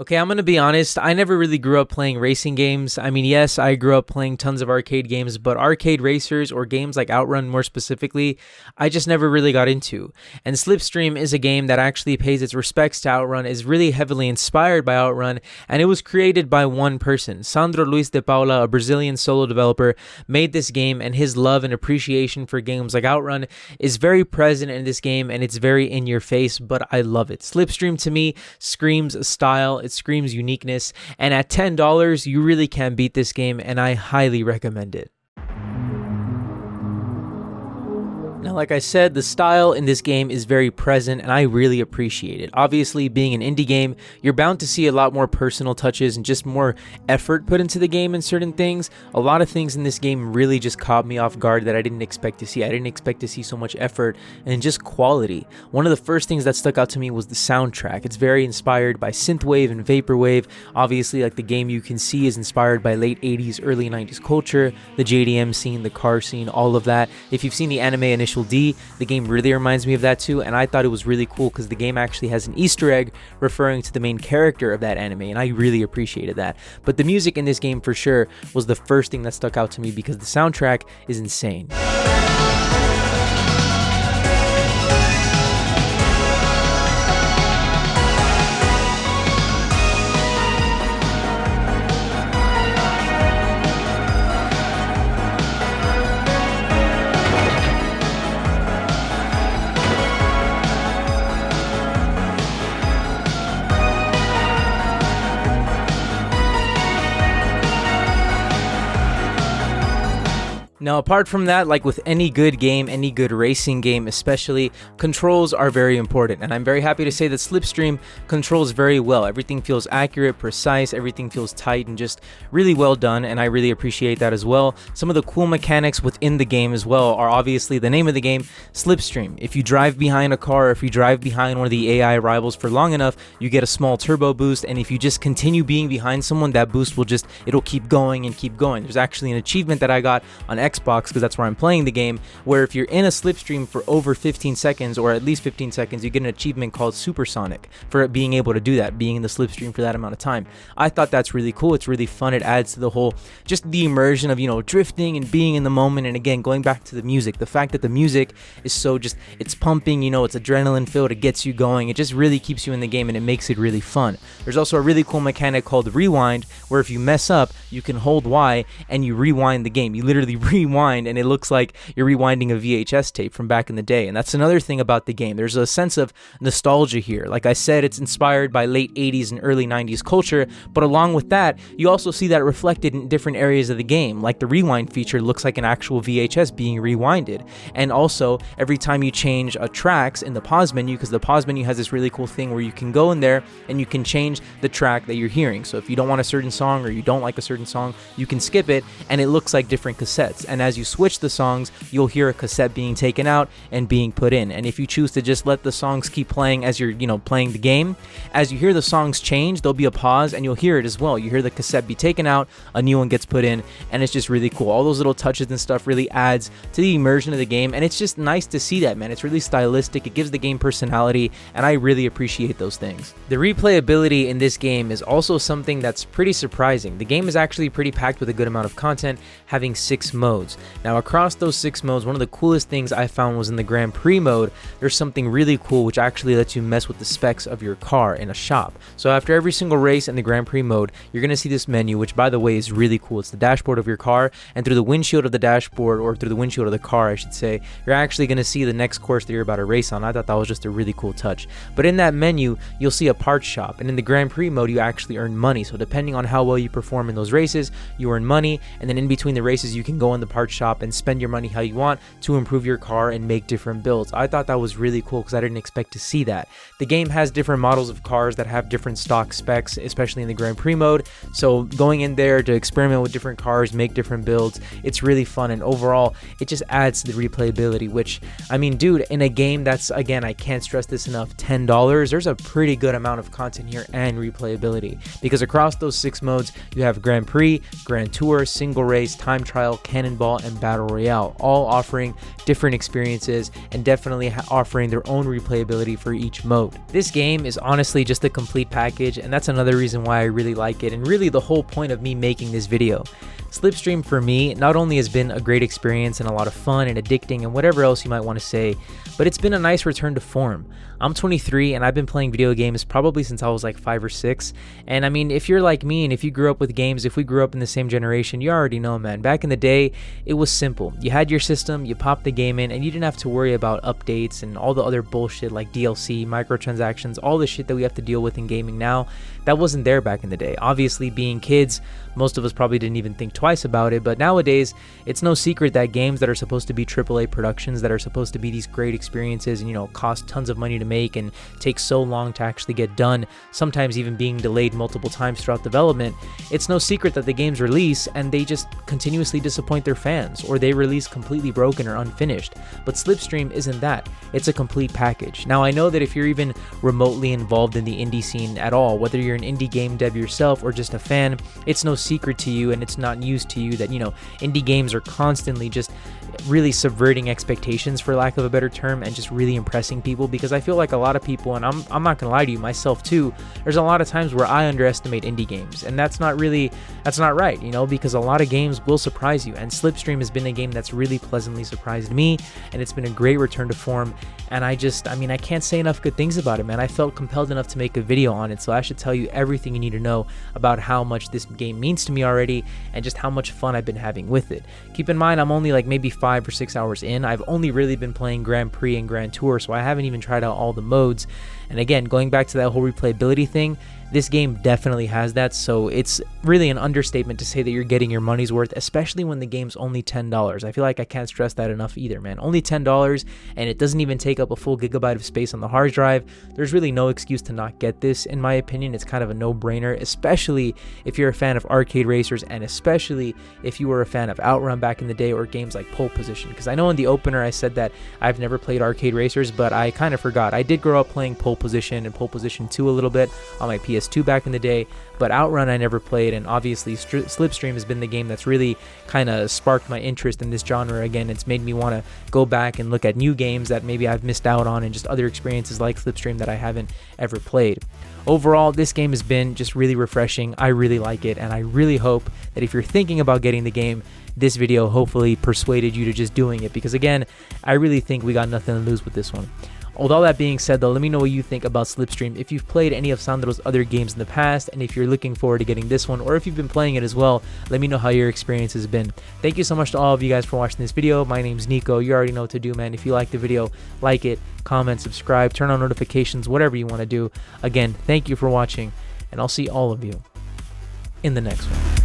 Okay, I'm gonna be honest, I never really grew up playing racing games. I mean, yes, I grew up playing tons of arcade games, but arcade racers or games like Outrun more specifically, I just never really got into. And Slipstream is a game that actually pays its respects to Outrun, is really heavily inspired by Outrun, and it was created by one person. Sandro Luis de Paula, a Brazilian solo developer, made this game, and his love and appreciation for games like Outrun is very present in this game, and it's very in your face, but I love it. Slipstream to me screams style, it screams uniqueness, and at $10 you really can't beat this game, and I highly recommend it. Now, like I said, the style in this game is very present and I really appreciate it. Obviously, being an indie game, you're bound to see a lot more personal touches and just more effort put into the game in certain things. A lot of things in this game really just caught me off guard that I didn't expect to see. I didn't expect to see so much effort and just quality. One of the first things that stuck out to me was the soundtrack. It's very inspired by synthwave and vaporwave. Obviously, like the game you can see is inspired by late 80s, early 90s culture, the JDM scene, the car scene, all of that. If you've seen the anime Initial D, the game really reminds me of that too, and I thought it was really cool because the game actually has an Easter egg referring to the main character of that anime, and I really appreciated that. But the music in this game for sure was the first thing that stuck out to me because the soundtrack is insane. Now, apart from that, like with any good game, any good racing game especially, controls are very important, and I'm very happy to say that Slipstream controls very well. Everything feels accurate, precise, everything feels tight and just really well done, and I really appreciate that as well. Some of the cool mechanics within the game as well are obviously the name of the game, Slipstream. If you drive behind a car, or if you drive behind one of the AI rivals for long enough, you get a small turbo boost, and if you just continue being behind someone, that boost will just, it'll keep going and keep going. There's actually an achievement that I got on Xbox, because that's where I'm playing the game, where if you're in a slipstream for over 15 seconds or at least 15 seconds, you get an achievement called Supersonic for being able to do that, being in the slipstream for that amount of time. I thought that's really cool. It's really fun. It adds to the whole, just the immersion of, you know, drifting and being in the moment. And again, going back to the music, the fact that the music is so just, it's pumping, you know, it's adrenaline filled, it gets you going, it just really keeps you in the game and it makes it really fun. There's also a really cool mechanic called rewind, where if you mess up, you can hold Y and you rewind the game. You literally rewind and it looks like you're rewinding a VHS tape from back in the day. And that's another thing about the game. There's a sense of nostalgia here. Like I said, it's inspired by late 80s and early 90s culture, but along with that, you also see that reflected in different areas of the game. Like the rewind feature looks like an actual VHS being rewinded. And also, every time you change tracks in the pause menu, because the pause menu has this really cool thing where you can go in there and you can change the track that you're hearing. So if you don't want a certain song or you don't like a certain song, you can skip it and it looks like different cassettes. And as you switch the songs, you'll hear a cassette being taken out and being put in. And if you choose to just let the songs keep playing as you're, playing the game, as you hear the songs change, there'll be a pause and you'll hear it as well. You hear the cassette be taken out, a new one gets put in, and it's just really cool. All those little touches and stuff really adds to the immersion of the game, and it's just nice to see that, man. It's really stylistic. It gives the game personality, and I really appreciate those things. The replayability in this game is also something that's pretty surprising. The game is actually pretty packed with a good amount of content, having 6 modes. Now, across those 6 modes, one of the coolest things I found was in the Grand Prix mode, there's something really cool which actually lets you mess with the specs of your car in a shop. So after every single race in the Grand Prix mode, you're going to see this menu, which by the way is really cool. It's the dashboard of your car, and through the windshield of the dashboard, or through the windshield of the car I should say, you're actually going to see the next course that you're about to race on. I thought that was just a really cool touch. But in that menu, you'll see a parts shop, and in the Grand Prix mode, you actually earn money. So depending on how well you perform in those races, you earn money, and then in between the races, you can go in the parts shop and spend your money how you want to improve your car and make different builds. I thought that was really cool because I didn't expect to see that. The game has different models of cars that have different stock specs, especially in the Grand Prix mode, so going in there to experiment with different cars, make different builds, it's really fun, and overall it just adds to the replayability, which, I mean, dude, in a game that's, again, I can't stress this enough, $10, there's a pretty good amount of content here and replayability, because across those 6 modes you have Grand Prix, Grand Tour, Single Race, Time Trial, Cannon Paintball, and Battle Royale, all offering different experiences and definitely offering their own replayability for each mode. This game is honestly just a complete package, and that's another reason why I really like it, and really the whole point of me making this video. Slipstream for me not only has been a great experience and a lot of fun and addicting and whatever else you might want to say, but it's been a nice return to form. I'm 23 and I've been playing video games probably since I was like 5 or 6, and I mean, if you're like me and if you grew up with games, if we grew up in the same generation, you already know, man. Back in the day, it was simple. You had your system, you popped the game in, and you didn't have to worry about updates and all the other bullshit like DLC, microtransactions, all the shit that we have to deal with in gaming now. That wasn't there back in the day. Obviously, being kids, most of us probably didn't even think twice about it, but nowadays, it's no secret that games that are supposed to be AAA productions, that are supposed to be these great experiences and, you know, cost tons of money to make and take so long to actually get done, sometimes even being delayed multiple times throughout development, it's no secret that the games release and they just continuously disappoint their fans, or they release completely broken or unfinished. But Slipstream isn't that. It's a complete package. Now, I know that if you're even remotely involved in the indie scene at all, whether you're an indie game dev yourself or just a fan, it's no secret to you and it's not news to you that, you know, indie games are constantly just really subverting expectations, for lack of a better term, and just really impressing people, because I feel like a lot of people, and I'm not gonna lie to you, myself too, there's a lot of times where I underestimate indie games, and that's not right, you know, because a lot of games will surprise you, and Slipstream has been a game that's really pleasantly surprised me, and it's been a great return to form, and I mean, I can't say enough good things about it, man. I felt compelled enough to make a video on it, so I should tell you everything you need to know about how much this game means to me already, and just how much fun I've been having with it. Keep in mind, I'm only like maybe 5 or 6 hours in. I've only really been playing Grand Prix and Grand Tour, so I haven't even tried out all the modes. And again, going back to that whole replayability thing, this game definitely has that, so it's really an understatement to say that you're getting your money's worth, especially when the game's only $10. I feel like I can't stress that enough either, man. Only $10, and it doesn't even take up a full gigabyte of space on the hard drive. There's really no excuse to not get this, in my opinion. It's kind of a no-brainer, especially if you're a fan of arcade racers, and especially if you were a fan of Outrun back in the day, or games like Pole Position, because I know in the opener I said that I've never played arcade racers, but I kind of forgot. I did grow up playing Pole Position and Pole Position 2 a little bit on my PS2 back in the day, but Outrun I never played, and obviously Slipstream has been the game that's really kind of sparked my interest in this genre again. It's made me want to go back and look at new games that maybe I've missed out on, and just other experiences like Slipstream that I haven't ever played. Overall, this game has been just really refreshing. I really like it, and I really hope that if you're thinking about getting the game, this video hopefully persuaded you to just doing it, because again, I really think we got nothing to lose with this one. With all that being said, though, let me know what you think about Slipstream, if you've played any of Sandro's other games in the past, and if you're looking forward to getting this one, or if you've been playing it as well, let me know how your experience has been. Thank you so much to all of you guys for watching this video. My name's Nico. You already know what to do, man. If you like the video, like it, comment, subscribe, turn on notifications, whatever you want to do. Again, thank you for watching, and I'll see all of you in the next one.